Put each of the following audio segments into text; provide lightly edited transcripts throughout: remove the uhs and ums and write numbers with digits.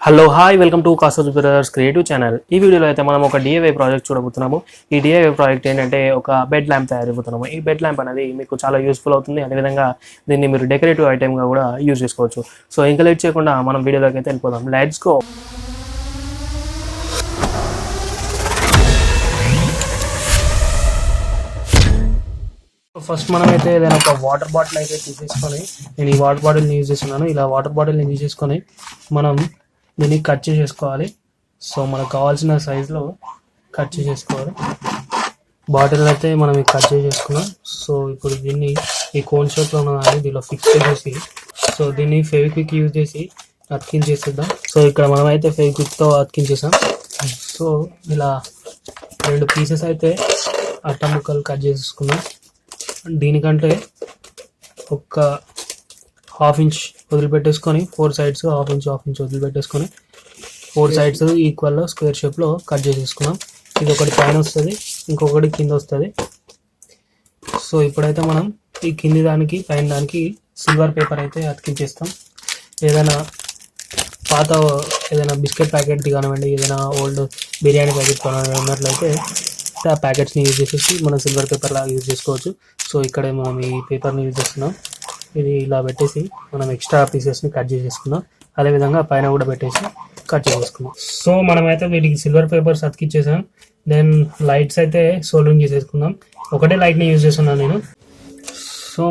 Hello hi welcome to Kasoj brothers creative channel. ఈ వీడియోలో అయితే మనం ఒక డిఐవై ప్రాజెక్ట్ చూడబోతున్నాము. ఈ డిఐవై ప్రాజెక్ట్ ఏంటంటే ఒక బెడ్ ల్యాంప్ తయారైపోతున్నాము. ఈ బెడ్ ల్యాంప్ అనేది మీకు చాలా యూస్ఫుల్ అవుతుంది. అదేవిధంగా దీన్ని మీరు డెకరేటివ్ ఐటెంగా కూడా యూజ్ చేసుకోవచ్చు. సో ఇంకా లేట్ చేయకుండా మనం వీడియోలోకి అయితే వెళ్ళిపోదాం. Let's go. ఫస్ట్ మనం అయితే ఏదైనా ఒక వాటర్ బాటిల్ అయితే తీసేసుకొని, నేను ఈ వాటర్ బాటిల్ని యూజ్ చేస్తున్నాను. ఇలా వాటర్ బాటిల్ని తీసేసుకొని మనం దీన్ని కట్ చేసేసుకోవాలి. సో మనకు కావాల్సిన సైజులో కట్ చేసేసుకోవాలి. బాటిల్ అయితే మనం కట్ చేసేసుకున్నాం. సో ఇప్పుడు దీన్ని ఈ కోన్ షేప్లో ఉన్నదాన్ని దీనిలో ఫిక్స్ చేసేసి, సో దీన్ని ఫెవిక్విక్ యూజ్ చేసి అతికించేసేద్దాం. సో ఇక్కడ మనం అయితే ఫెవిక్విక్తో అతికించేసాం. సో ఇలా 2 పీసెస్ అయితే అట్ట ముక్కలు కట్ చేసేసుకున్నాం. దీనికంటే ఒక 1/2 ఇంచ్ వదిలిపెట్టేసుకొని 4 సైడ్స్ 1/2 ఇంచ్ వదిలిపెట్టేసుకొని 4 సైడ్స్ ఈక్వల్ స్క్వేర్ షేప్లో కట్ చేసేసుకున్నాం. ఇది ఒకటి పైన వస్తుంది, ఇంకొకటి కింద వస్తుంది. సో ఇప్పుడైతే మనం ఈ కింది దానికి పైన దానికి సిల్వర్ పేపర్ అయితే అతికించేస్తాం. ఏదైనా పాత ఏదైనా బిస్కెట్ ప్యాకెట్ది కానివ్వండి, ఏదైనా ఓల్డ్ బిర్యానీ ప్యాకెట్ కానివ్వట్లయితే ఆ ప్యాకెట్స్ని యూజ్ చేసేసి మనం సిల్వర్ పేపర్ లాగా యూజ్ చేసుకోవచ్చు. సో ఇక్కడ మనం ఈ పేపర్ని యూజ్ చేస్తున్నాం. ఇది ఇలా పెట్టేసి మనం ఎక్స్ట్రా పీసెస్ని కట్ చేసేసుకున్నాం. అదేవిధంగా పైన కూడా పెట్టేసి కట్ చేసేసుకున్నాం. సో మనమైతే వీటికి సిల్వర్ పేపర్స్ అతికిచ్చేసాం. దెన్ లైట్స్ అయితే సోల్డరింగ్ చేసేసుకుందాం. ఒకటే లైట్ని యూజ్ చేస్తున్నాను నేను. సో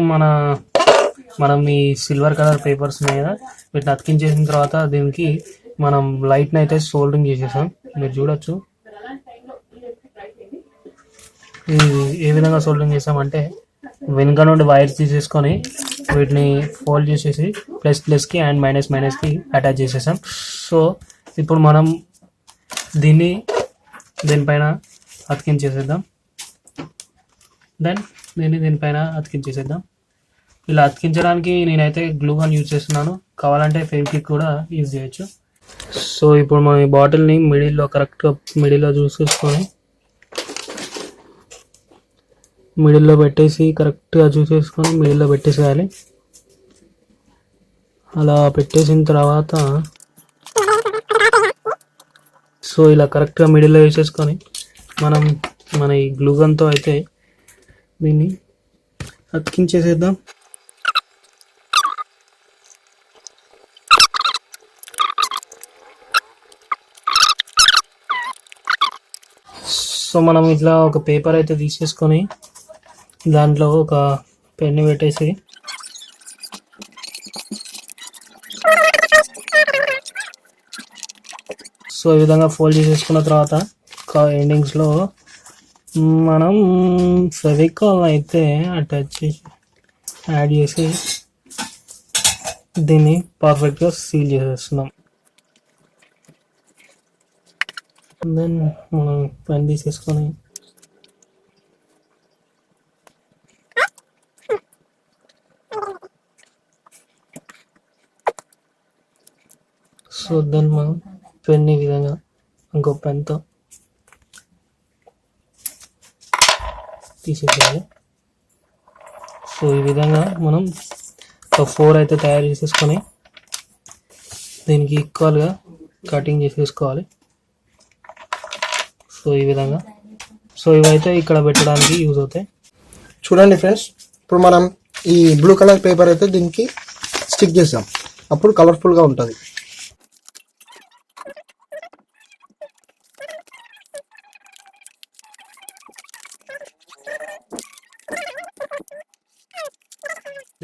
మనం ఈ సిల్వర్ కలర్ పేపర్స్ ఉన్నాయి కదా, వీటిని అతికించేసిన తర్వాత దీనికి మనం లైట్ని అయితే సోల్డరింగ్ చేసేసాం. మీరు చూడొచ్చు ఇది ఏ విధంగా సోల్డరింగ్ చేసామంటే, వెనుక నుండి వైర్స్ తీసేసుకొని వీటిని ఫోల్డ్ చేసేసి ప్లస్కి అండ్ మైనస్కి అటాచ్ చేసేసాం. సో ఇప్పుడు మనం దీనిపైన అతికించేసేద్దాం. దీనిపైన అతికించేసేద్దాం. ఇలా అతికించడానికి నేనైతే గ్లూ గన్ యూజ్ చేస్తున్నాను. కావాలంటే ఫెవిక్విక్ కూడా యూజ్ చేయొచ్చు. సో ఇప్పుడు మనం ఈ బాటిల్ని కరెక్ట్గా మిడిల్లో చూసేసుకొని మిడిల్లో పెట్టేసి కరెక్ట్గా చూసేసుకొని మిడిల్లో పెట్టేసేయాలి. అలా పెట్టేసిన తర్వాత సో ఇలా కరెక్ట్గా మిడిల్లో వేసేసుకొని మన ఈ గ్లూగన్తో అయితే దీన్ని అతికించేసేద్దాం. సో మనం ఇట్లా ఒక పేపర్ అయితే తీసేసుకొని దాంట్లో ఒక పెన్ను పెట్టేసి సో ఈ విధంగా ఫోల్డ్ చేసేసుకున్న తర్వాత ఎండింగ్స్లో మనం ఫెవికాల్ అయితే అటాచ్ చేసి యాడ్ చేసి దీన్ని పర్ఫెక్ట్గా సీల్ చేసేస్తున్నాం. దెన్ మనం పెన్ తీసేసుకొని సో దెన్ మనం పెన్ ఈ విధంగా ఇంకో పెన్తో తీసేసేయాలి. సో ఈ విధంగా మనం ఒక 4 అయితే తయారు చేసేసుకొని దీనికి ఈక్వల్గా కటింగ్ చేసేసుకోవాలి. సో ఈ విధంగా సో ఇవైతే ఇక్కడ పెట్టడానికి యూజ్ అవుతాయి. చూడండి ఫ్రెండ్స్, ఇప్పుడు మనం ఈ బ్లూ కలర్ పేపర్ అయితే దీనికి స్టిక్ చేసాం. అప్పుడు కలర్ఫుల్గా ఉంటుంది.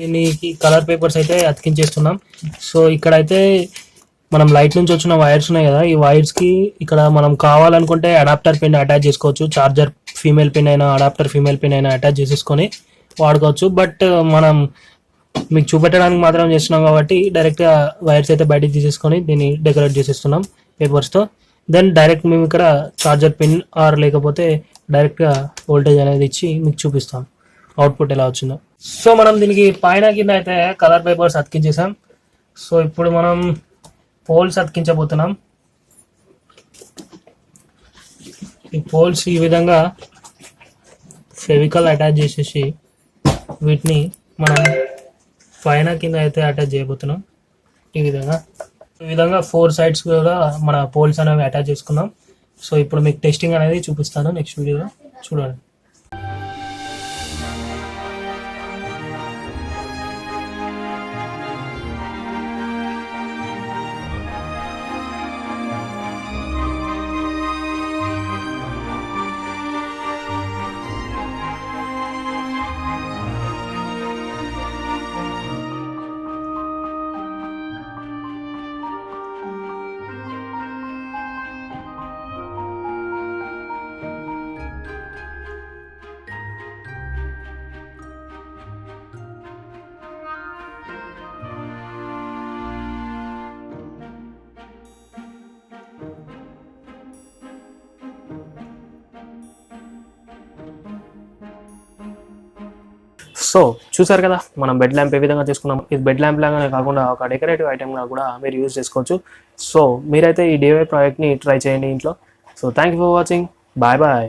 దీనికి కలర్ పేపర్స్ అయితే అతికించేస్తున్నాం. సో ఇక్కడైతే మనం లైట్ నుంచి వచ్చిన వైర్స్ ఉన్నాయి కదా, ఈ వైర్స్కి ఇక్కడ మనం కావాలనుకుంటే అడాప్టర్ పిన్ అటాచ్ చేసుకోవచ్చు. చార్జర్ ఫీమేల్ పిన్ అయినా అడాప్టర్ ఫీమేల్ పిన్ అయినా అటాచ్ చేసేసుకొని వాడుకోవచ్చు. బట్ మనం మీకు చూపెట్టడానికి మాత్రం చేస్తున్నాం కాబట్టి డైరెక్ట్గా వైర్స్ అయితే బయటకు తీసేసుకొని దీన్ని డెకరేట్ చేసేస్తున్నాం పేపర్స్తో. దెన్ డైరెక్ట్ మేము ఇక్కడ చార్జర్ పిన్ ఆర్ లేకపోతే డైరెక్ట్గా వోల్టేజ్ అనేది ఇచ్చి మీకు చూపిస్తాం అవుట్పుట్ ఎలా వచ్చిందో. సో మనం దీనికి పైన కింద అయితే కలర్ పేపర్స్ అతికించేసాం. సో ఇప్పుడు మనం పోల్స్ అతికించబోతున్నాం. ఈ పోల్స్ ఈ విధంగా ఫెవికల్ అటాచ్ చేసేసి వీటిని మనం పైన కింద అయితే అటాచ్ చేయబోతున్నాం. ఈ విధంగా ఈ విధంగా 4 సైడ్స్ కూడా మన పోల్స్ అనేవి అటాచ్ చేసుకున్నాం. సో ఇప్పుడు మీకు టెస్టింగ్ అనేది చూపిస్తాను నెక్స్ట్ వీడియోలో, చూడండి. సో చూసారు కదా మనం బెడ్ ల్యాంప్ ఏ విధంగా చేసుకున్నాం. ఇది బెడ్ ల్యాంప్ లాగానే కాకుండా ఒక డెకరేటివ్ ఐటెంగా కూడా మీరు యూజ్ చేసుకోవచ్చు. సో మీరైతే ఈ DIY ప్రాజెక్ట్ని ట్రై చేయండి ఇంట్లో. So thank you for watching. Bye bye.